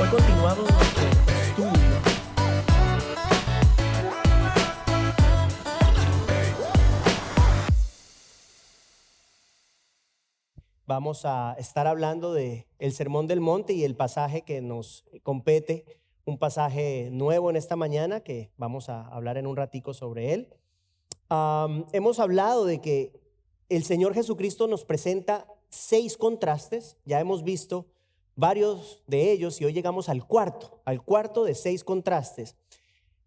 Hoy continuamos nuestro estudio vamos a estar hablando de el Sermón del Monte y el pasaje que nos compete, un pasaje nuevo en esta mañana que vamos a hablar en un ratico sobre él. Hemos hablado de que el Señor Jesucristo nos presenta 6 contrastes, ya hemos visto varios de ellos y hoy llegamos al cuarto de 6 contrastes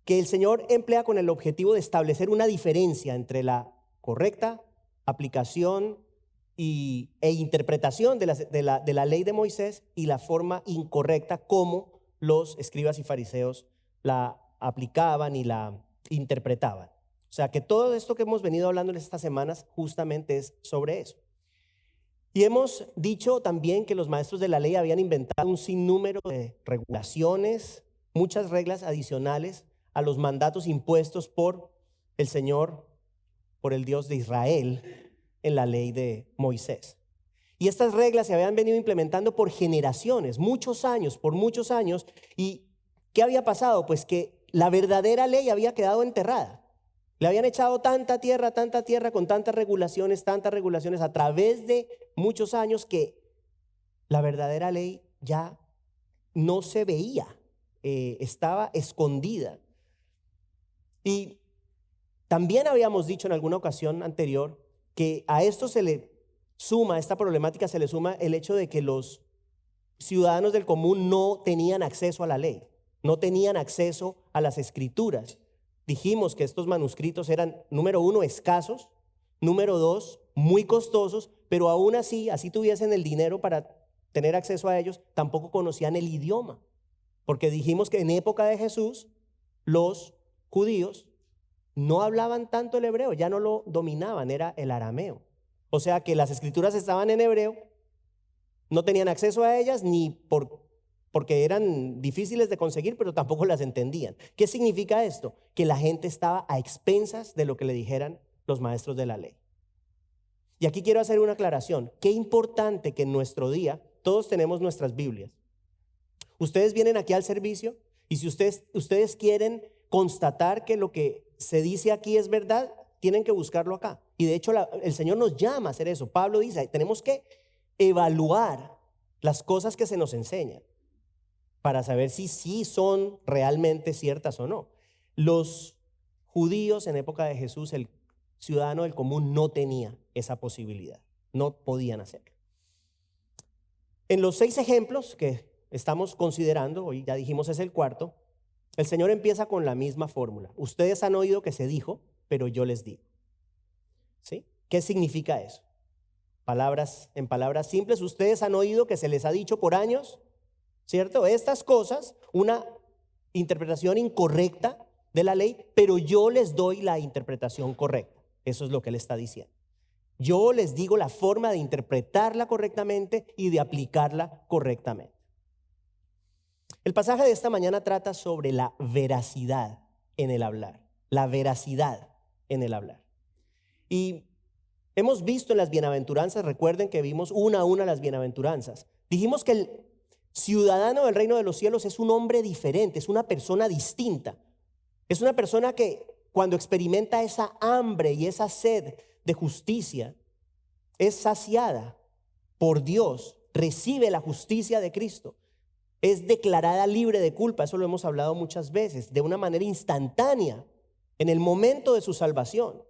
que el Señor emplea con el objetivo de establecer una diferencia entre la correcta aplicación e interpretación de la ley de Moisés y la forma incorrecta como los escribas y fariseos la aplicaban y la interpretaban. O sea que todo esto que hemos venido hablando en estas semanas justamente es sobre eso. Y hemos dicho también que los maestros de la ley habían inventado un sinnúmero de regulaciones, muchas reglas adicionales a los mandatos impuestos por el Señor, por el Dios de Israel en la ley de Moisés. Y estas reglas se habían venido implementando por generaciones, por muchos años. ¿Y qué había pasado? Pues que la verdadera ley había quedado enterrada. Le habían echado tanta tierra con tantas regulaciones a través de muchos años que la verdadera ley ya no se veía, estaba escondida. Y también habíamos dicho en alguna ocasión anterior que a esto a esta problemática se le suma el hecho de que los ciudadanos del común no tenían acceso a la ley, no tenían acceso a las escrituras. Dijimos que estos manuscritos eran, número 1, escasos, número 2, muy costosos, pero aún así tuviesen el dinero para tener acceso a ellos, tampoco conocían el idioma, porque dijimos que en época de Jesús los judíos no hablaban tanto el hebreo, ya no lo dominaban, era el arameo. O sea que las escrituras estaban en hebreo, no tenían acceso a ellas porque eran difíciles de conseguir, pero tampoco las entendían. ¿Qué significa esto? Que la gente estaba a expensas de lo que le dijeran los maestros de la ley. Y aquí quiero hacer una aclaración. Qué importante que en nuestro día todos tenemos nuestras Biblias. Ustedes vienen aquí al servicio y si ustedes quieren constatar que lo que se dice aquí es verdad, tienen que buscarlo acá. Y de hecho el Señor nos llama a hacer eso. Pablo dice, tenemos que evaluar las cosas que se nos enseñan para saber si sí son realmente ciertas o no. Los judíos en época de Jesús, el ciudadano del común no tenía esa posibilidad, no podían hacerlo. En los 6 ejemplos que estamos considerando, hoy ya dijimos es el cuarto, el Señor empieza con la misma fórmula. Ustedes han oído que se dijo, pero yo les digo. ¿Sí? ¿Qué significa eso? En palabras simples, ustedes han oído que se les ha dicho por años, ¿cierto? Estas cosas, una interpretación incorrecta de la ley, pero yo les doy la interpretación correcta. Eso es lo que él está diciendo. Yo les digo la forma de interpretarla correctamente y de aplicarla correctamente. El pasaje de esta mañana trata sobre la veracidad en el hablar. La veracidad en el hablar. Y hemos visto en las bienaventuranzas, recuerden que vimos una a una las bienaventuranzas. Dijimos que el ciudadano del reino de los cielos es un hombre diferente, es una persona distinta. Es una persona que cuando experimenta esa hambre y esa sed de justicia, es saciada por Dios, recibe la justicia de Cristo. Es declarada libre de culpa, eso lo hemos hablado muchas veces, de una manera instantánea, en el momento de su salvación.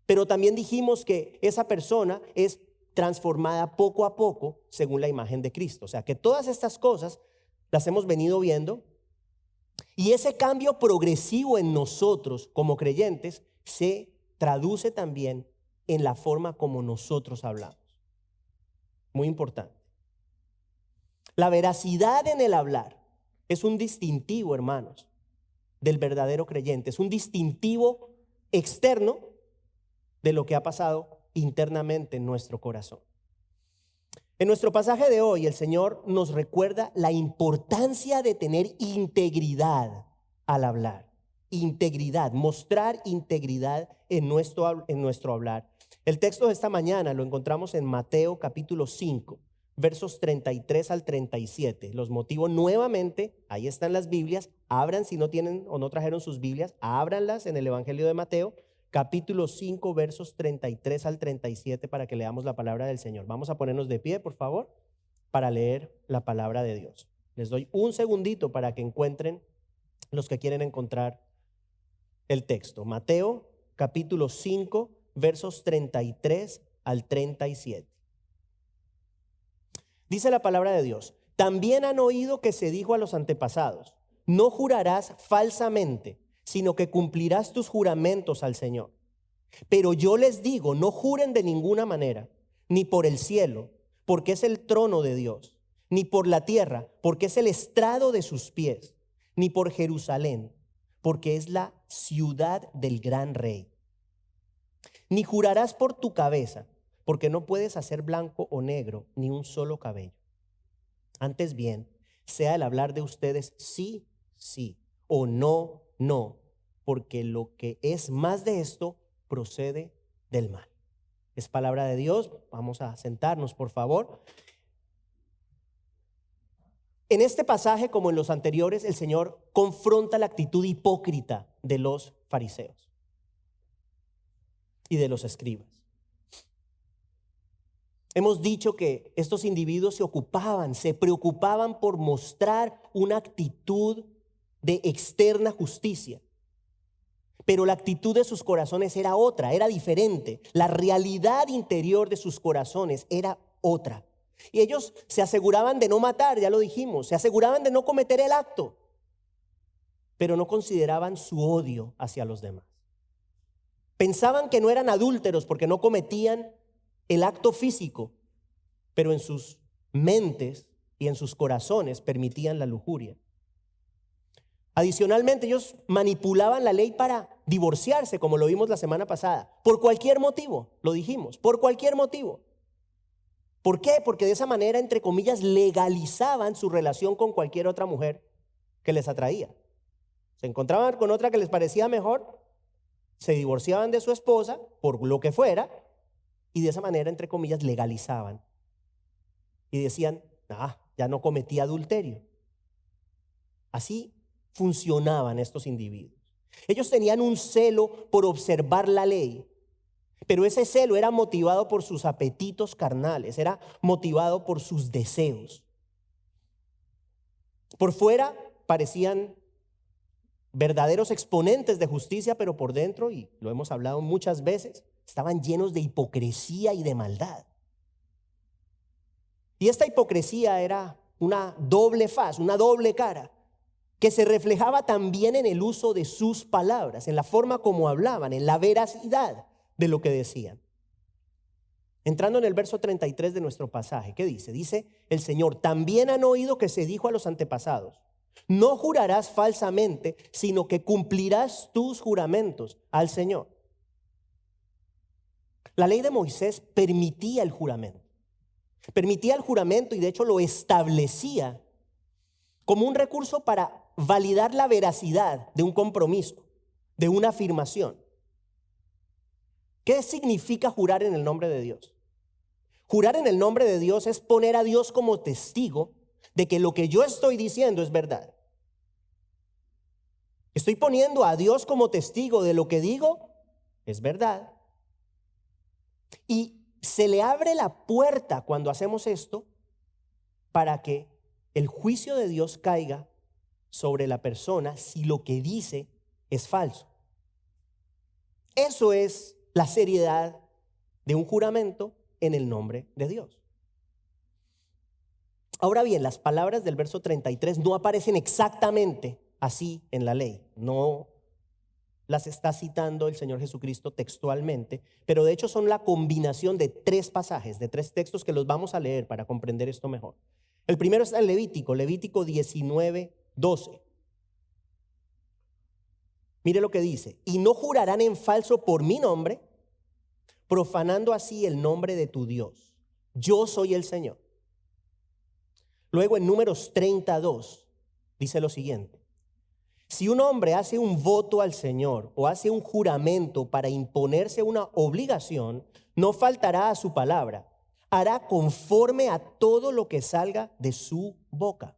Pero también dijimos que esa persona es transformada poco a poco según la imagen de Cristo. O sea, que todas estas cosas las hemos venido viendo y ese cambio progresivo en nosotros como creyentes se traduce también en la forma como nosotros hablamos. Muy importante. La veracidad en el hablar es un distintivo, hermanos, del verdadero creyente. Es un distintivo externo de lo que ha pasado internamente en nuestro corazón. En nuestro pasaje de hoy, el Señor nos recuerda la importancia de tener integridad al hablar. Integridad, mostrar integridad en nuestro hablar. El texto de esta mañana lo encontramos en Mateo capítulo 5. versos 33 al 37. Los motivo nuevamente, ahí están las Biblias, abran si no tienen o no trajeron sus Biblias, ábranlas en el Evangelio de Mateo, capítulo 5, versos 33 al 37 para que leamos la palabra del Señor. Vamos a ponernos de pie, por favor, para leer la palabra de Dios. Les doy un segundito para que encuentren los que quieren encontrar el texto. Mateo, capítulo 5, versos 33 al 37. Dice la palabra de Dios: también han oído que se dijo a los antepasados: no jurarás falsamente, sino que cumplirás tus juramentos al Señor. Pero yo les digo, no juren de ninguna manera, ni por el cielo, porque es el trono de Dios, ni por la tierra, porque es el estrado de sus pies, ni por Jerusalén, porque es la ciudad del gran rey. Ni jurarás por tu cabeza, porque no puedes hacer blanco o negro ni un solo cabello. Antes bien, sea el hablar de ustedes sí, sí, o no, no, porque lo que es más de esto procede del mal. Es palabra de Dios. Vamos a sentarnos, por favor. En este pasaje, como en los anteriores, el Señor confronta la actitud hipócrita de los fariseos y de los escribas. Hemos dicho que estos individuos se preocupaban por mostrar una actitud de externa justicia. Pero la actitud de sus corazones era otra, era diferente. La realidad interior de sus corazones era otra. Y ellos se aseguraban de no matar, ya lo dijimos, se aseguraban de no cometer el acto, pero no consideraban su odio hacia los demás. Pensaban que no eran adúlteros porque no cometían el acto físico, pero en sus mentes y en sus corazones permitían la lujuria. Adicionalmente, ellos manipulaban la ley para divorciarse, como lo vimos la semana pasada, por cualquier motivo, lo dijimos, por cualquier motivo. ¿Por qué? Porque de esa manera, entre comillas, legalizaban su relación con cualquier otra mujer que les atraía. Se encontraban con otra que les parecía mejor, se divorciaban de su esposa, por lo que fuera, y de esa manera, entre comillas, legalizaban. Y decían, ya no cometí adulterio. Así funcionaban estos individuos. Ellos tenían un celo por observar la ley, pero ese celo era motivado por sus apetitos carnales, era motivado por sus deseos. Por fuera parecían verdaderos exponentes de justicia, pero por dentro, y lo hemos hablado muchas veces, estaban llenos de hipocresía y de maldad. Y esta hipocresía era una doble faz, una doble cara, que se reflejaba también en el uso de sus palabras, en la forma como hablaban, en la veracidad de lo que decían. Entrando en el verso 33 de nuestro pasaje, ¿qué dice? Dice el Señor: también han oído que se dijo a los antepasados: no jurarás falsamente, sino que cumplirás tus juramentos al Señor. La ley de Moisés permitía el juramento. Permitía el juramento y de hecho lo establecía como un recurso para validar la veracidad de un compromiso, de una afirmación. ¿Qué significa jurar en el nombre de Dios? Jurar en el nombre de Dios es poner a Dios como testigo de que lo que yo estoy diciendo es verdad. Estoy poniendo a Dios como testigo de lo que digo es verdad. Y se le abre la puerta cuando hacemos esto para que el juicio de Dios caiga sobre la persona si lo que dice es falso. Eso es la seriedad de un juramento en el nombre de Dios. Ahora bien, las palabras del verso 33 no aparecen exactamente así en la ley. No las está citando el Señor Jesucristo textualmente, pero de hecho son la combinación de tres pasajes, de tres textos que los vamos a leer para comprender esto mejor. El primero está en Levítico 19:12. Mire lo que dice: y no jurarán en falso por mi nombre, profanando así el nombre de tu Dios. Yo soy el Señor. Luego en Números 32 dice lo siguiente: si un hombre hace un voto al Señor o hace un juramento para imponerse una obligación, no faltará a su palabra. hará conforme a todo lo que salga de su boca.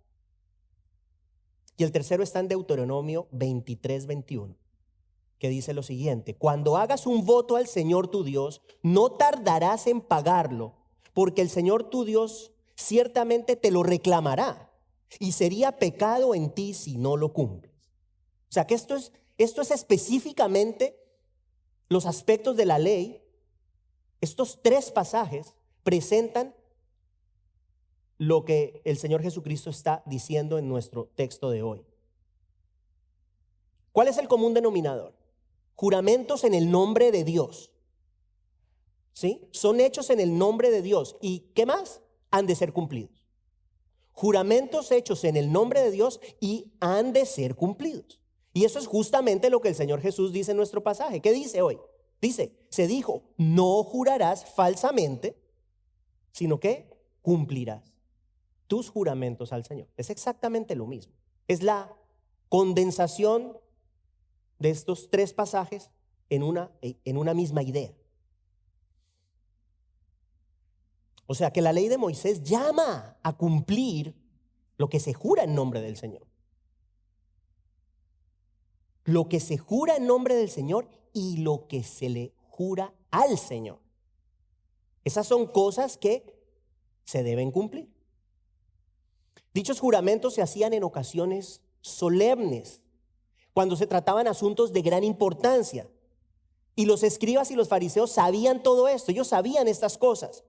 Y el tercero está en Deuteronomio 23:21, que dice lo siguiente: cuando hagas un voto al Señor tu Dios, no tardarás en pagarlo, porque el Señor tu Dios ciertamente te lo reclamará, y sería pecado en ti si no lo cumples. O sea que esto es específicamente los aspectos de la ley. Estos tres pasajes presentan lo que el Señor Jesucristo está diciendo en nuestro texto de hoy. ¿Cuál es el común denominador? Juramentos en el nombre de Dios. ¿Sí? Son hechos en el nombre de Dios. ¿Y qué más? Han de ser cumplidos. Juramentos hechos en el nombre de Dios y han de ser cumplidos. Y eso es justamente lo que el Señor Jesús dice en nuestro pasaje. ¿Qué dice hoy? Dice, se dijo, no jurarás falsamente, sino que cumplirás tus juramentos al Señor. Es exactamente lo mismo. Es la condensación de estos tres pasajes en una misma idea. O sea que la ley de Moisés llama a cumplir lo que se jura en nombre del Señor. Lo que se jura en nombre del Señor y lo que se le jura al Señor. Esas son cosas que se deben cumplir. Dichos juramentos se hacían en ocasiones solemnes, cuando se trataban asuntos de gran importancia. Y los escribas y los fariseos sabían todo esto, ellos sabían estas cosas.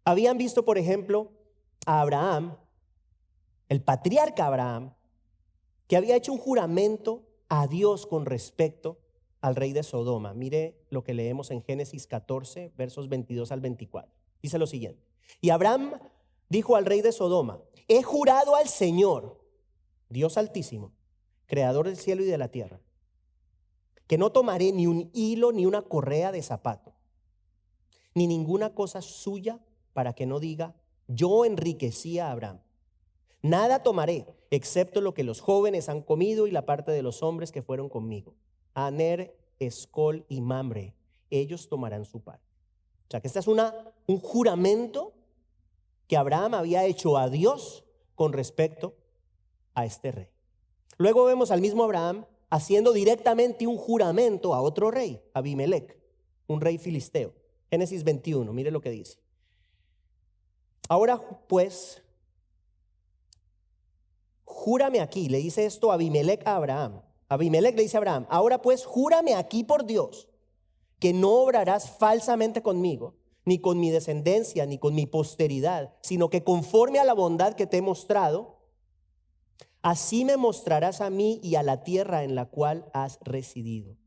Habían visto, por ejemplo, a Abraham, el patriarca Abraham, que había hecho un juramento a Dios con respecto al rey de Sodoma. Mire lo que leemos en Génesis 14, versos 22 al 24. Dice lo siguiente: y Abraham dijo al rey de Sodoma: he jurado al Señor, Dios Altísimo, creador del cielo y de la tierra, que no tomaré ni un hilo ni una correa de zapato, ni ninguna cosa suya, para que no diga, yo enriquecí a Abraham. Nada tomaré, excepto lo que los jóvenes han comido y la parte de los hombres que fueron conmigo. Aner, Escol y Mamre, ellos tomarán su parte. O sea que este es un juramento que Abraham había hecho a Dios con respecto a este rey. Luego vemos al mismo Abraham haciendo directamente un juramento a otro rey, Abimelec, un rey filisteo. Génesis 21, mire lo que dice. Ahora pues, júrame aquí, le dice esto Abimelec a Abraham. Abimelec le dice a Abraham: ahora pues, júrame aquí por Dios, que no obrarás falsamente conmigo, ni con mi descendencia, ni con mi posteridad, sino que conforme a la bondad que te he mostrado, así me mostrarás a mí y a la tierra en la cual has residido.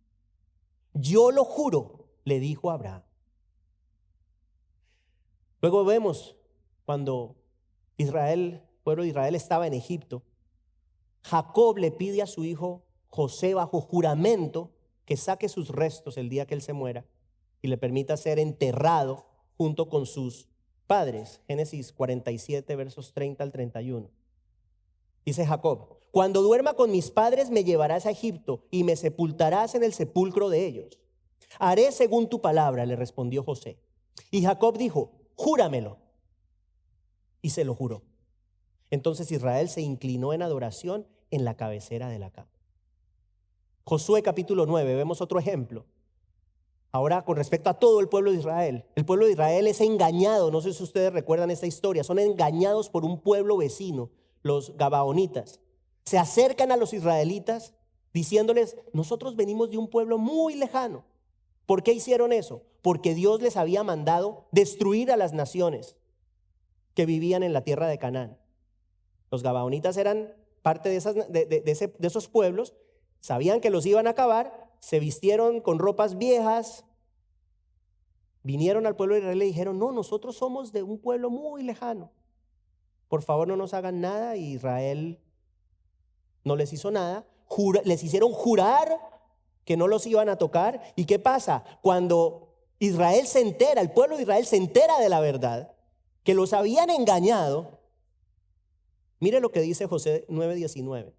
Yo lo juro, le dijo Abraham. Luego vemos cuando el pueblo de Israel estaba en Egipto, Jacob le pide a su hijo José bajo juramento que saque sus restos el día que él se muera y le permita ser enterrado junto con sus padres. Génesis 47, versos 30 al 31. Dice Jacob: cuando duerma con mis padres me llevarás a Egipto y me sepultarás en el sepulcro de ellos. Haré según tu palabra, le respondió José. Y Jacob dijo: júramelo. Y se lo juró. Entonces Israel se inclinó en adoración en la cabecera de la cama. Josué capítulo 9, vemos otro ejemplo. Ahora con respecto a todo el pueblo de Israel. El pueblo de Israel es engañado, no sé si ustedes recuerdan esta historia, son engañados por un pueblo vecino, los gabaonitas. Se acercan a los israelitas diciéndoles: nosotros venimos de un pueblo muy lejano. ¿Por qué hicieron eso? Porque Dios les había mandado destruir a las naciones que vivían en la tierra de Canaán. Los gabaonitas eran parte de esos pueblos, sabían que los iban a acabar, se vistieron con ropas viejas, vinieron al pueblo de Israel y le dijeron: no, nosotros somos de un pueblo muy lejano, por favor no nos hagan nada. Y Israel no les hizo nada, les hicieron jurar que no los iban a tocar. ¿Y qué pasa? Cuando Israel se entera, el pueblo de Israel se entera de la verdad, que los habían engañado, mire lo que dice Josué 9:19.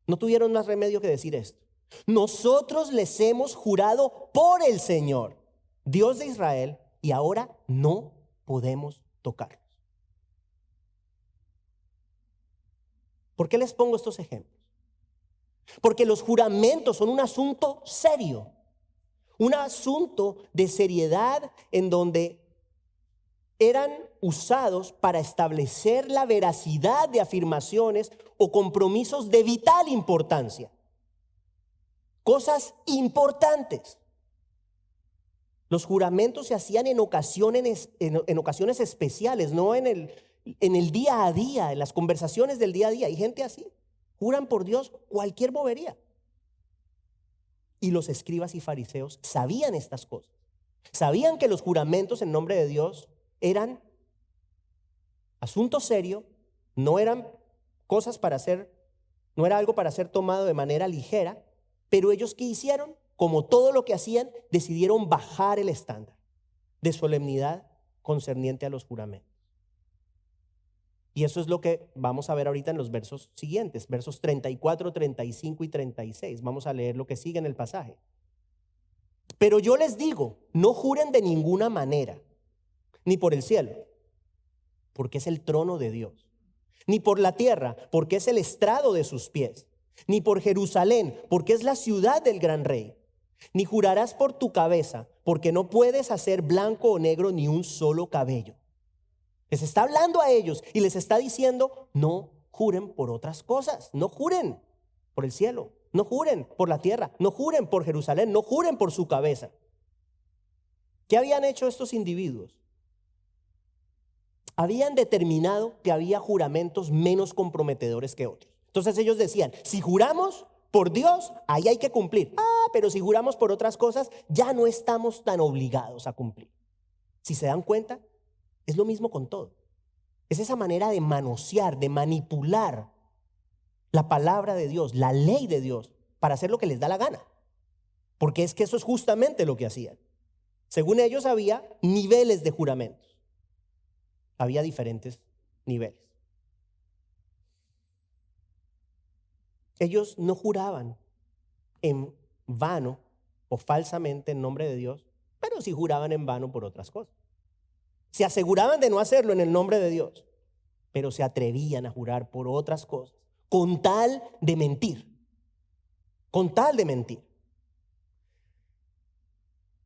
No tuvieron más remedio que decir esto: nosotros les hemos jurado por el Señor, Dios de Israel, y ahora no podemos tocarlos. ¿Por qué les pongo estos ejemplos? Porque los juramentos son un asunto serio, un asunto de seriedad en donde eran usados para establecer la veracidad de afirmaciones o compromisos de vital importancia. Cosas importantes. Los juramentos se hacían en ocasiones especiales, no en el día a día, en las conversaciones del día a día. Hay gente así, juran por Dios cualquier bobería. Y los escribas y fariseos sabían estas cosas. Sabían que los juramentos en nombre de Dios eran asunto serio, no eran cosas para hacer, no era algo para ser tomado de manera ligera, pero ellos ¿qué hicieron? Como todo lo que hacían, decidieron bajar el estándar de solemnidad concerniente a los juramentos. Y eso es lo que vamos a ver ahorita en los versos siguientes, versos 34, 35 y 36. Vamos a leer lo que sigue en el pasaje. Pero yo les digo, no juren de ninguna manera, ni por el cielo, porque es el trono de Dios, ni por la tierra, porque es el estrado de sus pies, ni por Jerusalén, porque es la ciudad del gran rey, ni jurarás por tu cabeza, porque no puedes hacer blanco o negro ni un solo cabello. Les está hablando a ellos y les está diciendo, no juren por otras cosas, no juren por el cielo, no juren por la tierra, no juren por Jerusalén, no juren por su cabeza. ¿Qué habían hecho estos individuos? Habían determinado que había juramentos menos comprometedores que otros. Entonces ellos decían, si juramos por Dios, ahí hay que cumplir. Pero si juramos por otras cosas, ya no estamos tan obligados a cumplir. Si se dan cuenta, es lo mismo con todo. Es esa manera de manosear, de manipular la palabra de Dios, la ley de Dios, para hacer lo que les da la gana. Porque es que eso es justamente lo que hacían. Según ellos había niveles de juramentos. Había diferentes niveles. Ellos no juraban en vano o falsamente en nombre de Dios, pero sí juraban en vano por otras cosas. Se aseguraban de no hacerlo en el nombre de Dios, pero se atrevían a jurar por otras cosas, con tal de mentir. Con tal de mentir.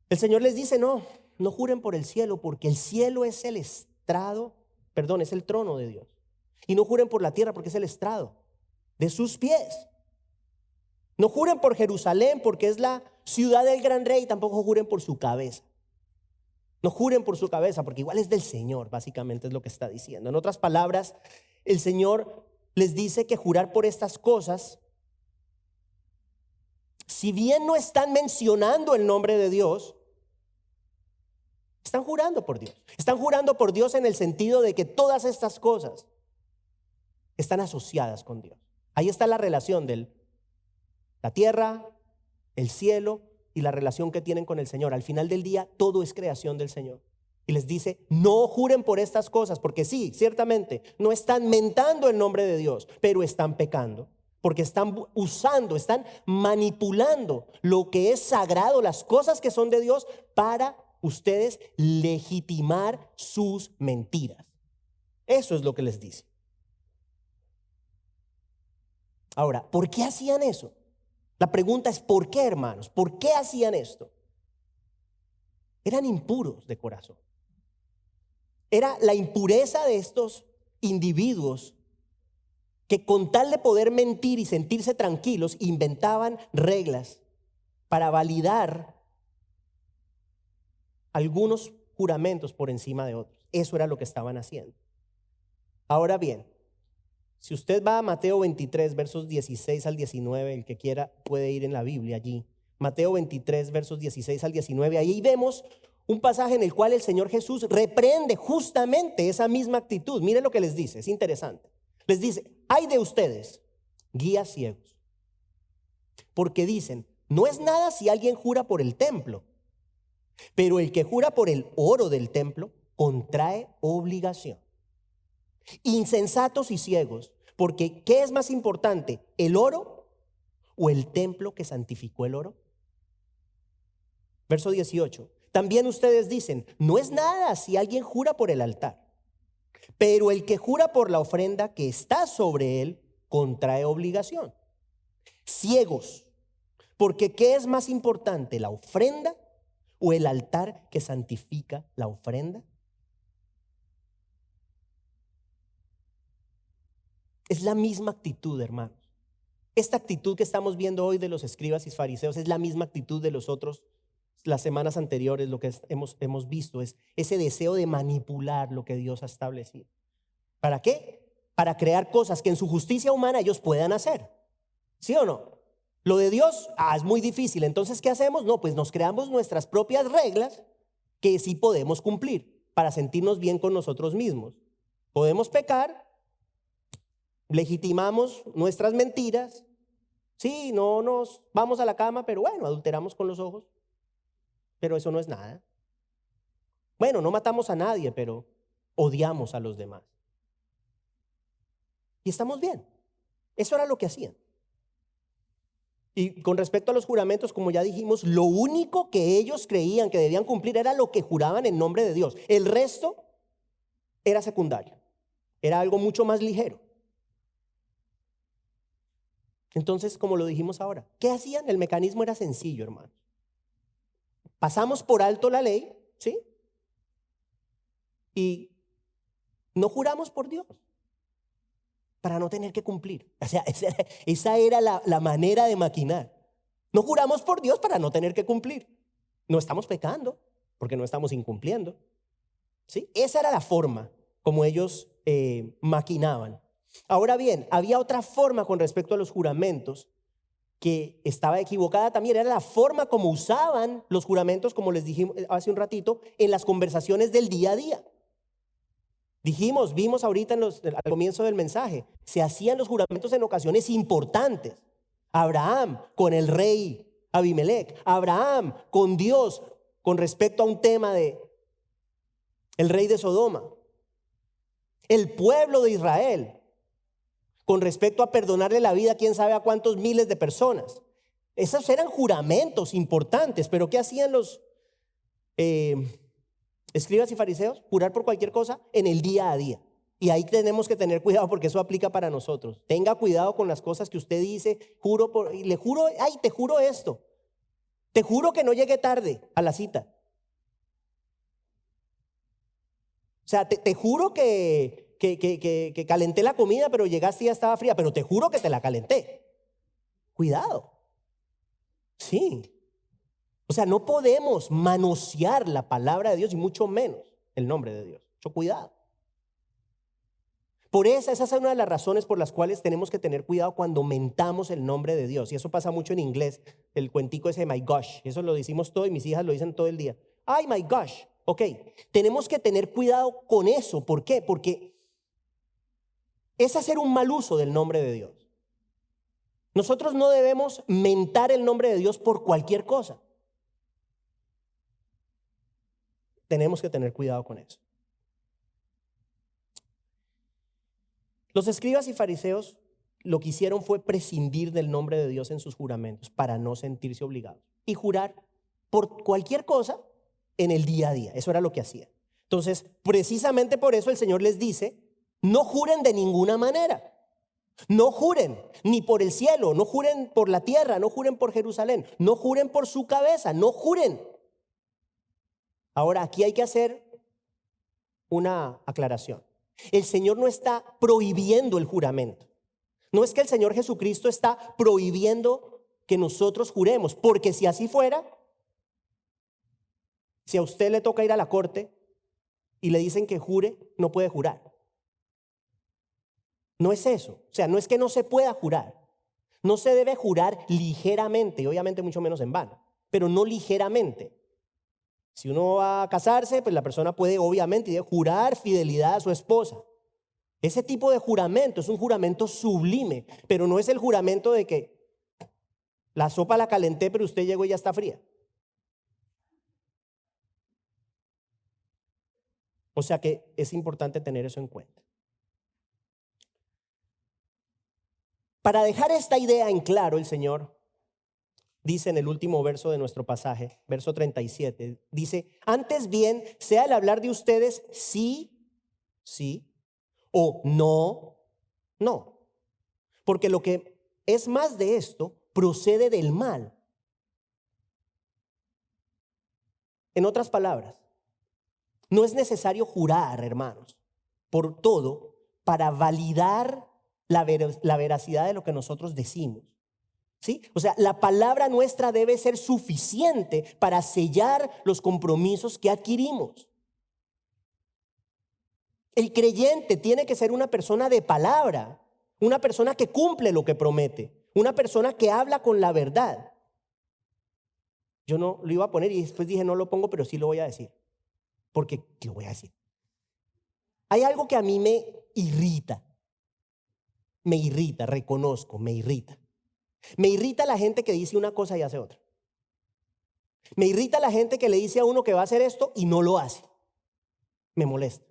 El Señor les dice, no juren por el cielo, porque el cielo es el estrado, es el trono de Dios. Y no juren por la tierra, porque es el estrado de sus pies. No juren por Jerusalén, porque es la ciudad del gran rey. Tampoco juren por su cabeza. No juren por su cabeza, porque igual es del Señor, básicamente es lo que está diciendo. En otras palabras, el Señor les dice que jurar por estas cosas, si bien no están mencionando el nombre de Dios, están jurando por Dios. Están jurando por Dios en el sentido de que todas estas cosas están asociadas con Dios. Ahí está la relación de la tierra, el cielo y la relación que tienen con el Señor. Al final del día, todo es creación del Señor. Y les dice, no juren por estas cosas, porque sí, ciertamente, no están mentando el nombre de Dios, pero están pecando. Porque están usando, están manipulando lo que es sagrado, las cosas que son de Dios, para ustedes legitimar sus mentiras. Eso es lo que les dice. Ahora, ¿por qué hacían eso? La pregunta es, ¿por qué, hermanos? ¿Por qué hacían esto? Eran impuros de corazón. Era la impureza de estos individuos que con tal de poder mentir y sentirse tranquilos, inventaban reglas para validar algunos juramentos por encima de otros. Eso era lo que estaban haciendo. Ahora bien, si usted va a Mateo 23, versos 16 al 19, el que quiera puede ir en la Biblia allí. Mateo 23, versos 16 al 19, ahí vemos un pasaje en el cual el Señor Jesús reprende justamente esa misma actitud. Miren lo que les dice, es interesante. Les dice, ay de ustedes, guías ciegos, porque dicen, no es nada si alguien jura por el templo, pero el que jura por el oro del templo contrae obligación. Insensatos y ciegos, porque ¿qué es más importante, el oro o el templo que santificó el oro? Verso 18, también ustedes dicen, no es nada si alguien jura por el altar, Pero el que jura por la ofrenda que está sobre él, contrae obligación. Ciegos, porque ¿qué es más importante, la ofrenda o el altar que santifica la ofrenda? Es la misma actitud, hermanos. Esta actitud que estamos viendo hoy de los escribas y fariseos es la misma actitud de los otros, las semanas anteriores, lo que hemos visto es ese deseo de manipular lo que Dios ha establecido. ¿Para qué? Para crear cosas que en su justicia humana ellos puedan hacer. ¿Sí o no? Lo de Dios, es muy difícil. Entonces, ¿qué hacemos? No, pues nos creamos nuestras propias reglas que sí podemos cumplir para sentirnos bien con nosotros mismos. Podemos pecar, legitimamos nuestras mentiras. Sí, no nos vamos a la cama, pero bueno, adulteramos con los ojos. Pero eso no es nada. Bueno, no matamos a nadie, pero odiamos a los demás. Y estamos bien. Eso era lo que hacían. Y con respecto a los juramentos, como ya dijimos, lo único que ellos creían que debían cumplir era lo que juraban en nombre de Dios. El resto era secundario. Era algo mucho más ligero. Entonces, como lo dijimos ahora, ¿qué hacían? El mecanismo era sencillo, hermano. Pasamos por alto la ley, ¿sí? Y no juramos por Dios para no tener que cumplir. O sea, esa era la manera de maquinar. No juramos por Dios para no tener que cumplir. No estamos pecando porque no estamos incumpliendo, ¿sí? Esa era la forma como ellos maquinaban. Ahora bien, había otra forma con respecto a los juramentos que estaba equivocada también. Era la forma como usaban los juramentos, como les dijimos hace un ratito, en las conversaciones del día a día. Vimos ahorita al comienzo del mensaje, se hacían los juramentos en ocasiones importantes. Abraham con el rey Abimelech, Abraham con Dios con respecto a un tema de el rey de Sodoma, el pueblo de Israel con respecto a perdonarle la vida a quién sabe a cuántos miles de personas. Esos eran juramentos importantes, pero ¿qué hacían los escribas y fariseos? Jurar por cualquier cosa en el día a día. Y ahí tenemos que tener cuidado porque eso aplica para nosotros. Tenga cuidado con las cosas que usted dice. Le juro, te juro esto. Te juro que no llegué tarde a la cita. O sea, te juro que calenté la comida, pero llegaste y ya estaba fría, pero te juro que te la calenté. Cuidado. Sí. O sea, no podemos manosear la palabra de Dios y mucho menos el nombre de Dios. Mucho cuidado. Por eso, esa es una de las razones por las cuales tenemos que tener cuidado cuando mentamos el nombre de Dios. Y eso pasa mucho en inglés, el cuentico ese my gosh. Eso lo decimos todo y mis hijas lo dicen todo el día. Ay, my gosh. Ok, tenemos que tener cuidado con eso. ¿Por qué? Porque es hacer un mal uso del nombre de Dios. Nosotros no debemos mentar el nombre de Dios por cualquier cosa. Tenemos que tener cuidado con eso. Los escribas y fariseos lo que hicieron fue prescindir del nombre de Dios en sus juramentos para no sentirse obligados y jurar por cualquier cosa en el día a día. Eso era lo que hacían. Entonces, precisamente por eso el Señor les dice, no juren de ninguna manera. No juren ni por el cielo, no juren por la tierra, no juren por Jerusalén, no juren por su cabeza, no juren. Ahora, aquí hay que hacer una aclaración. El Señor no está prohibiendo el juramento. No es que el Señor Jesucristo está prohibiendo que nosotros juremos, porque si así fuera, si a usted le toca ir a la corte y le dicen que jure, no puede jurar. No es eso. O sea, no es que no se pueda jurar. No se debe jurar ligeramente, y obviamente mucho menos en vano, pero no ligeramente. Si uno va a casarse, pues la persona puede obviamente jurar fidelidad a su esposa. Ese tipo de juramento es un juramento sublime, pero no es el juramento de que la sopa la calenté, pero usted llegó y ya está fría. O sea que es importante tener eso en cuenta. Para dejar esta idea en claro, el Señor dice en el último verso de nuestro pasaje, verso 37, dice, antes bien, sea el hablar de ustedes sí, sí, o no, no. Porque lo que es más de esto procede del mal. En otras palabras, no es necesario jurar, hermanos, por todo para validar la veracidad de lo que nosotros decimos. ¿Sí? O sea, la palabra nuestra debe ser suficiente para sellar los compromisos que adquirimos. El creyente tiene que ser una persona de palabra, una persona que cumple lo que promete, una persona que habla con la verdad. Yo no lo iba a poner y después dije no lo pongo, pero sí lo voy a decir, porque lo voy a decir. Hay algo que a mí me irrita, reconozco, me irrita. Me irrita la gente que dice una cosa y hace otra. Me irrita la gente que le dice a uno que va a hacer esto y no lo hace. Me molesta.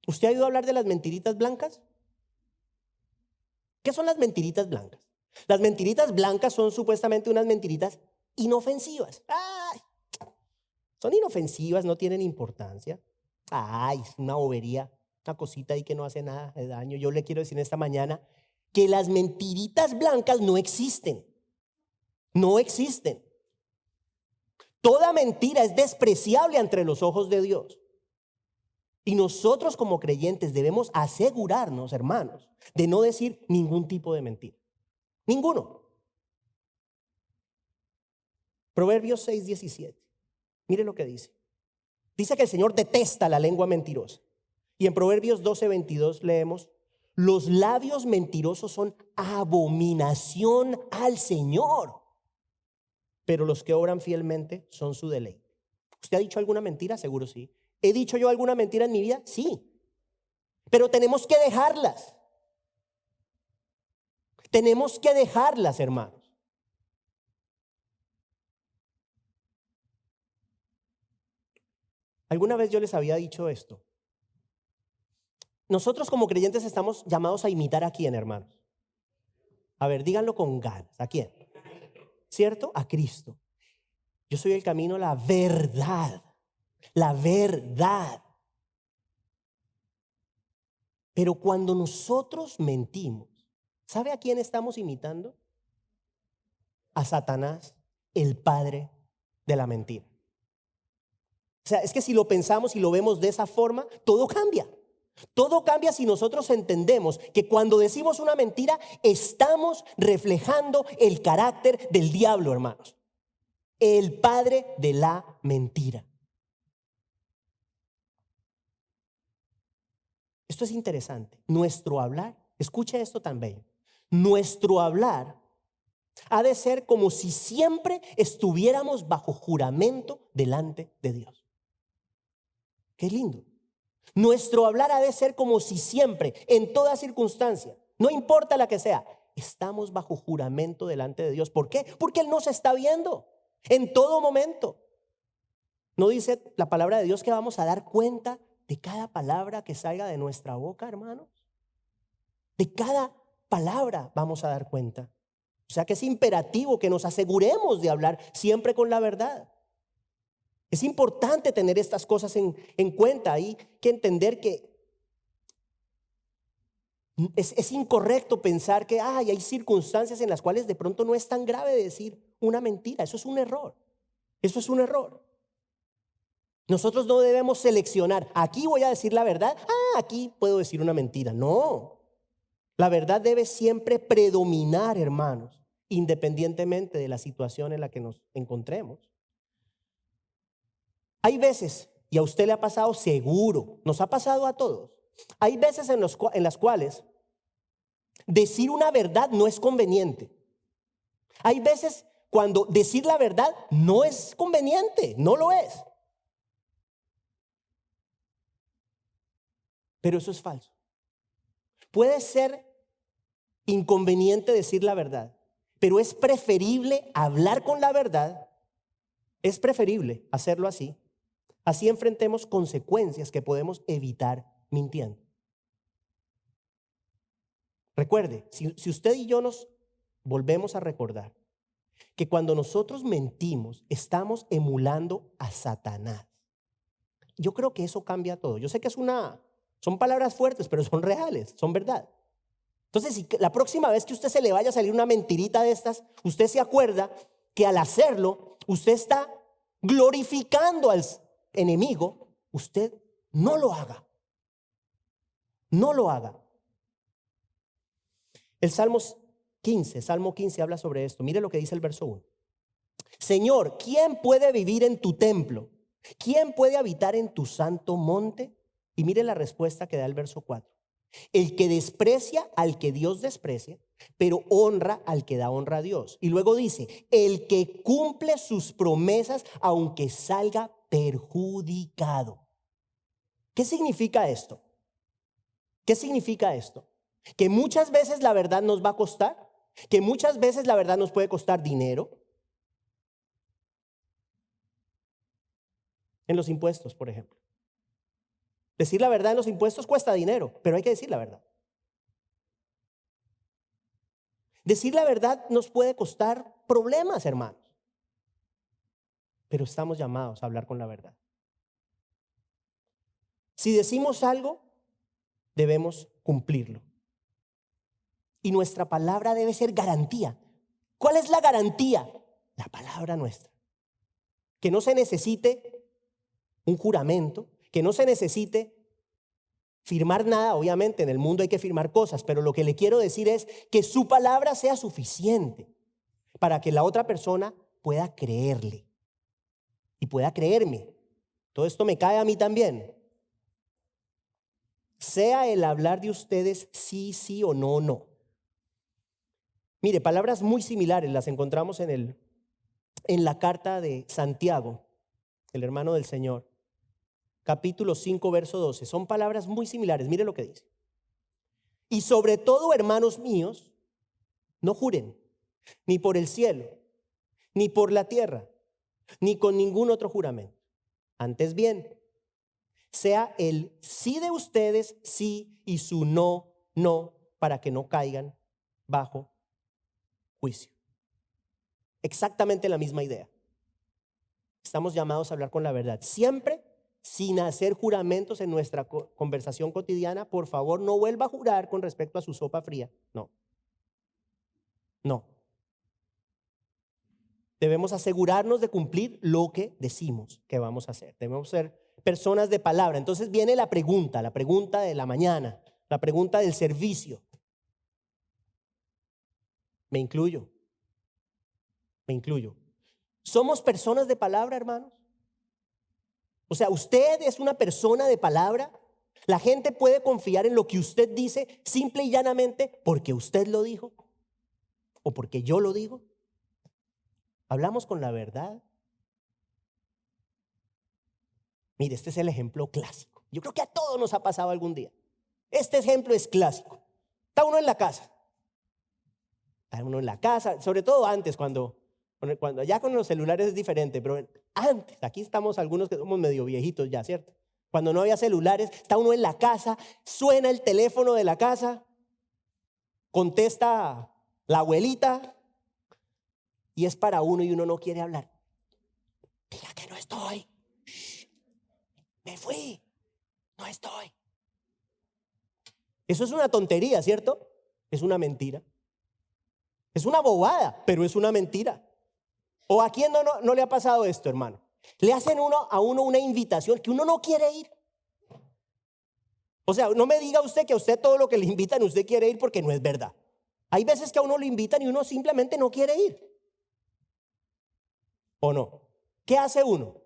¿Usted ha oído hablar de las mentiritas blancas? ¿Qué son las mentiritas blancas? Las mentiritas blancas son supuestamente unas mentiritas inofensivas. ¡Ay! Son inofensivas, no tienen importancia. ¡Ay! Es una bobería, una cosita ahí que no hace nada de daño. Yo le quiero decir esta mañana que las mentiritas blancas no existen. No existen. Toda mentira es despreciable ante los ojos de Dios. Y nosotros como creyentes debemos asegurarnos, hermanos, de no decir ningún tipo de mentira. Ninguno. Proverbios 6:17. Mire lo que dice. Dice que el Señor detesta la lengua mentirosa. Y en Proverbios 12:22 leemos: los labios mentirosos son abominación al Señor, pero los que obran fielmente son su deleite. ¿Usted ha dicho alguna mentira? Seguro sí. ¿He dicho yo alguna mentira en mi vida? Sí. Pero tenemos que dejarlas. Tenemos que dejarlas, hermanos. Alguna vez yo les había dicho esto. Nosotros como creyentes estamos llamados a imitar a quién, hermanos. A ver, díganlo con ganas. ¿A quién? ¿Cierto? A Cristo. Yo soy el camino, la verdad. La verdad. Pero cuando nosotros mentimos, ¿sabe a quién estamos imitando? A Satanás, el padre de la mentira. O sea, es que si lo pensamos y lo vemos de esa forma, todo cambia. Todo cambia si nosotros entendemos que cuando decimos una mentira, estamos reflejando el carácter del diablo, hermanos. El padre de la mentira. Esto es interesante. Nuestro hablar, escuche esto tan bello. Nuestro hablar ha de ser como si siempre estuviéramos bajo juramento delante de Dios. Qué lindo. Nuestro hablar ha de ser como si siempre, en toda circunstancia, no importa la que sea, estamos bajo juramento delante de Dios. ¿Por qué? Porque Él nos está viendo en todo momento. ¿No dice la palabra de Dios que vamos a dar cuenta de cada palabra que salga de nuestra boca, hermanos? De cada palabra vamos a dar cuenta. O sea que es imperativo que nos aseguremos de hablar siempre con la verdad. Es importante tener estas cosas en cuenta. Hay que entender que es incorrecto pensar que hay circunstancias en las cuales de pronto no es tan grave decir una mentira. Eso es un error. Eso es un error. Nosotros no debemos seleccionar. Aquí voy a decir la verdad. Aquí puedo decir una mentira. No. La verdad debe siempre predominar, hermanos, independientemente de la situación en la que nos encontremos. Hay veces, y a usted le ha pasado seguro, nos ha pasado a todos, hay veces en las cuales decir una verdad no es conveniente. Hay veces cuando decir la verdad no es conveniente, no lo es. Pero eso es falso. Puede ser inconveniente decir la verdad, pero es preferible hablar con la verdad. Es preferible hacerlo así. Así enfrentemos consecuencias que podemos evitar mintiendo. Recuerde, si usted y yo nos volvemos a recordar que cuando nosotros mentimos, estamos emulando a Satanás. yo creo que eso cambia todo. Yo sé que son palabras fuertes, pero son reales, son verdad. Entonces, si la próxima vez que usted se le vaya a salir una mentirita de estas, usted se acuerda que al hacerlo, usted está glorificando al enemigo. Usted no lo haga. No lo haga. El Salmo 15 habla sobre esto. Mire lo que dice el verso 1. Señor, ¿quién puede vivir en tu templo? ¿Quién puede habitar en tu santo monte? Y mire la respuesta que da el verso 4. El que desprecia al que Dios desprecia, pero honra al que da honra a Dios. Y luego dice, el que cumple sus promesas aunque salga perjudicado. ¿Qué significa esto? ¿Qué significa esto? Que muchas veces la verdad nos va a costar, que muchas veces la verdad nos puede costar dinero. En los impuestos, por ejemplo. Decir la verdad en los impuestos cuesta dinero, pero hay que decir la verdad. Decir la verdad nos puede costar problemas, hermanos. Pero estamos llamados a hablar con la verdad. Si decimos algo, debemos cumplirlo. Y nuestra palabra debe ser garantía. ¿Cuál es la garantía? La palabra nuestra. Que no se necesite un juramento, que no se necesite firmar nada. Obviamente en el mundo hay que firmar cosas, pero lo que le quiero decir es que su palabra sea suficiente para que la otra persona pueda creerle y pueda creerme. Todo esto me cae a mí también. Sea el hablar de ustedes sí, sí o no, no. Mire, palabras muy similares las encontramos en la carta de Santiago, el hermano del Señor. Capítulo 5, verso 12. Son palabras muy similares. Mire lo que dice. Y sobre todo, hermanos míos, no juren, ni por el cielo, ni por la tierra, ni con ningún otro juramento. Antes bien, sea el sí de ustedes sí y su no, no, para que no caigan bajo juicio. Exactamente la misma idea. Estamos llamados a hablar con la verdad. Siempre sin hacer juramentos en nuestra conversación cotidiana. Por favor, no vuelva a jurar con respecto a su sopa fría. No. No. Debemos asegurarnos de cumplir lo que decimos que vamos a hacer. Debemos ser personas de palabra. Entonces viene la pregunta de la mañana, la pregunta del servicio. Me incluyo. ¿Somos personas de palabra, hermanos? O sea, ¿usted es una persona de palabra? La gente puede confiar en lo que usted dice simple y llanamente porque usted lo dijo o porque yo lo digo. ¿Hablamos con la verdad? Mire, este es el ejemplo clásico. Yo creo que a todos nos ha pasado algún día. Este ejemplo es clásico. Está uno en la casa. Sobre todo antes, cuando ya con los celulares es diferente, pero antes, aquí estamos algunos que somos medio viejitos ya, ¿cierto? Cuando no había celulares, está uno en la casa, suena el teléfono de la casa, contesta la abuelita y es para uno y uno no quiere hablar. Diga que no estoy. Shh, me fui. No estoy. Eso es una tontería, ¿cierto? Es una mentira. Es una bobada, pero es una mentira. ¿O a quién no le ha pasado esto, hermano? Le hacen a uno una invitación que uno no quiere ir. O sea, no me diga usted que a usted todo lo que le invitan usted quiere ir porque no es verdad. Hay veces que a uno lo invitan y uno simplemente no quiere ir. ¿O no? ¿Qué hace uno?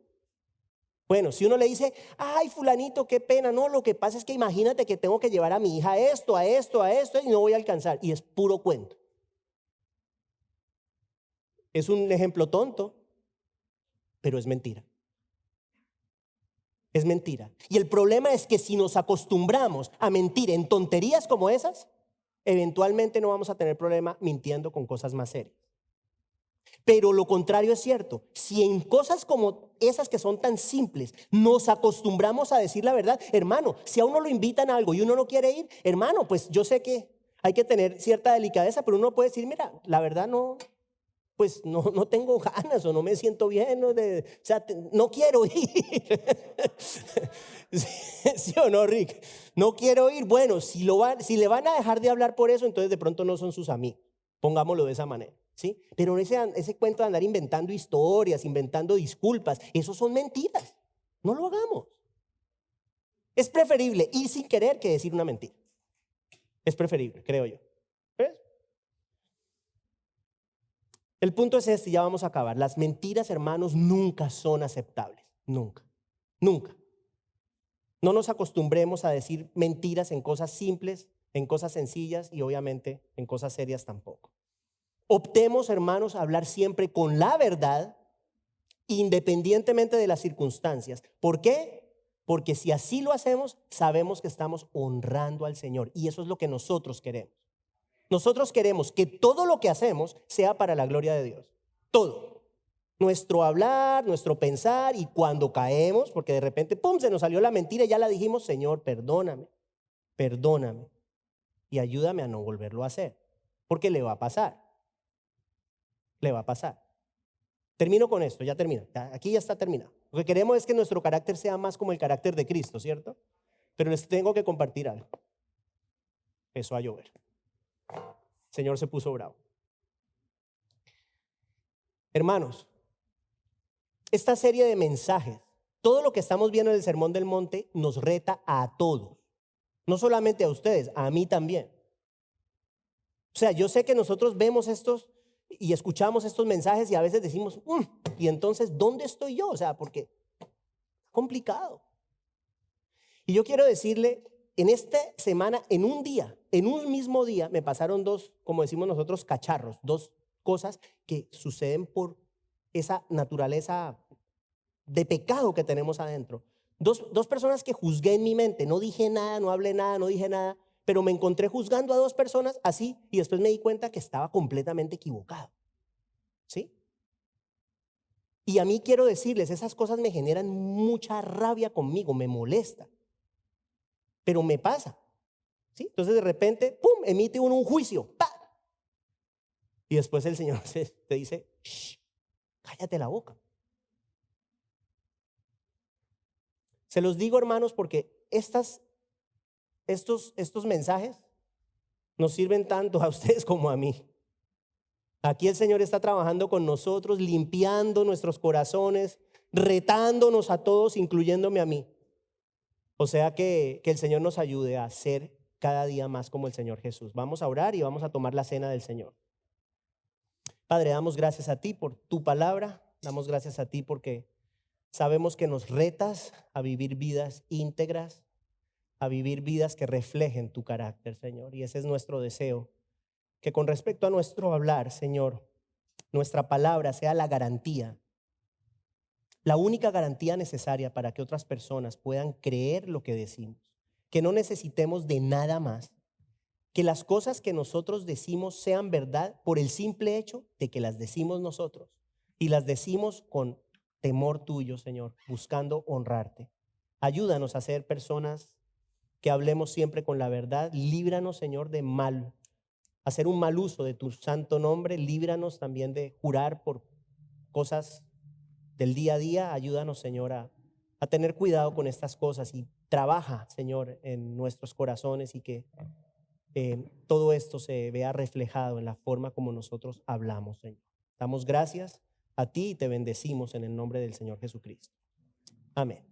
Bueno, si uno le dice, ay, fulanito, qué pena. No, lo que pasa es que imagínate que tengo que llevar a mi hija a esto y no voy a alcanzar. Y es puro cuento. Es un ejemplo tonto, pero es mentira. Es mentira. Y el problema es que si nos acostumbramos a mentir en tonterías como esas, eventualmente no vamos a tener problema mintiendo con cosas más serias. Pero lo contrario es cierto. Si en cosas como esas que son tan simples nos acostumbramos a decir la verdad, hermano, si a uno lo invitan a algo y uno no quiere ir, hermano, pues yo sé que hay que tener cierta delicadeza, pero uno puede decir, mira, la verdad no pues no tengo ganas o no me siento bien, o sea, no quiero ir. ¿Sí o no, Rick? No quiero ir. Bueno, si le van a dejar de hablar por eso, entonces de pronto no son sus amigos. Pongámoslo de esa manera, ¿sí? Pero ese cuento de andar inventando historias, inventando disculpas, eso son mentiras. No lo hagamos. Es preferible ir sin querer que decir una mentira. Es preferible, creo yo. ¿Ves? El punto es este, ya vamos a acabar. Las mentiras, hermanos, nunca son aceptables. Nunca. Nunca. No nos acostumbremos a decir mentiras en cosas simples, en cosas sencillas y obviamente en cosas serias tampoco. Optemos, hermanos, a hablar siempre con la verdad, independientemente de las circunstancias. ¿Por qué? Porque si así lo hacemos, sabemos que estamos honrando al Señor y eso es lo que nosotros queremos. Nosotros queremos que todo lo que hacemos sea para la gloria de Dios. Todo. Nuestro hablar, nuestro pensar y cuando caemos, porque de repente, ¡pum!, se nos salió la mentira y ya la dijimos, Señor, perdóname, perdóname y ayúdame a no volverlo a hacer. Porque le va a pasar. Le va a pasar. Termino con esto, ya termino. Aquí ya está terminado. Lo que queremos es que nuestro carácter sea más como el carácter de Cristo, ¿cierto? Pero les tengo que compartir algo. Empezó a llover. El Señor se puso bravo. Hermanos, esta serie de mensajes, todo lo que estamos viendo en el Sermón del Monte nos reta a todos. No solamente a ustedes, a mí también. O sea, yo sé que nosotros vemos estos y escuchamos estos mensajes y a veces decimos, y entonces, ¿dónde estoy yo? O sea, porque es complicado. Y yo quiero decirle, en esta semana, en un mismo día, me pasaron dos, como decimos nosotros, cacharros, dos cosas que suceden por esa naturaleza de pecado que tenemos adentro. Dos personas que juzgué en mi mente, no dije nada, no hablé nada, no dije nada, pero me encontré juzgando a dos personas así y después me di cuenta que estaba completamente equivocado. ¿Sí? Y a mí quiero decirles, esas cosas me generan mucha rabia conmigo, me molesta. Pero me pasa. ¿Sí? Entonces de repente, ¡pum!, emite uno un juicio. ¡Pa! Y después el Señor te dice, ¡shh!, cállate la boca. Se los digo, hermanos, porque estos mensajes nos sirven tanto a ustedes como a mí. Aquí el Señor está trabajando con nosotros, limpiando nuestros corazones, retándonos a todos, incluyéndome a mí. O sea que el Señor nos ayude a ser cada día más como el Señor Jesús. Vamos a orar y vamos a tomar la cena del Señor. Padre, damos gracias a ti por tu palabra, damos gracias a ti porque sabemos que nos retas a vivir vidas íntegras, a vivir vidas que reflejen tu carácter, Señor. Y ese es nuestro deseo, que con respecto a nuestro hablar, Señor, nuestra palabra sea la garantía, la única garantía necesaria para que otras personas puedan creer lo que decimos, que no necesitemos de nada más, que las cosas que nosotros decimos sean verdad por el simple hecho de que las decimos nosotros y las decimos con temor tuyo, Señor, buscando honrarte. Ayúdanos a ser personas que hablemos siempre con la verdad. Líbranos, Señor, de hacer un mal uso de tu santo nombre. Líbranos también de jurar por cosas del día a día. Ayúdanos, Señor, a tener cuidado con estas cosas y trabaja, Señor, en nuestros corazones y que todo esto se vea reflejado en la forma como nosotros hablamos, Señor. Damos gracias a ti y te bendecimos en el nombre del Señor Jesucristo. Amén.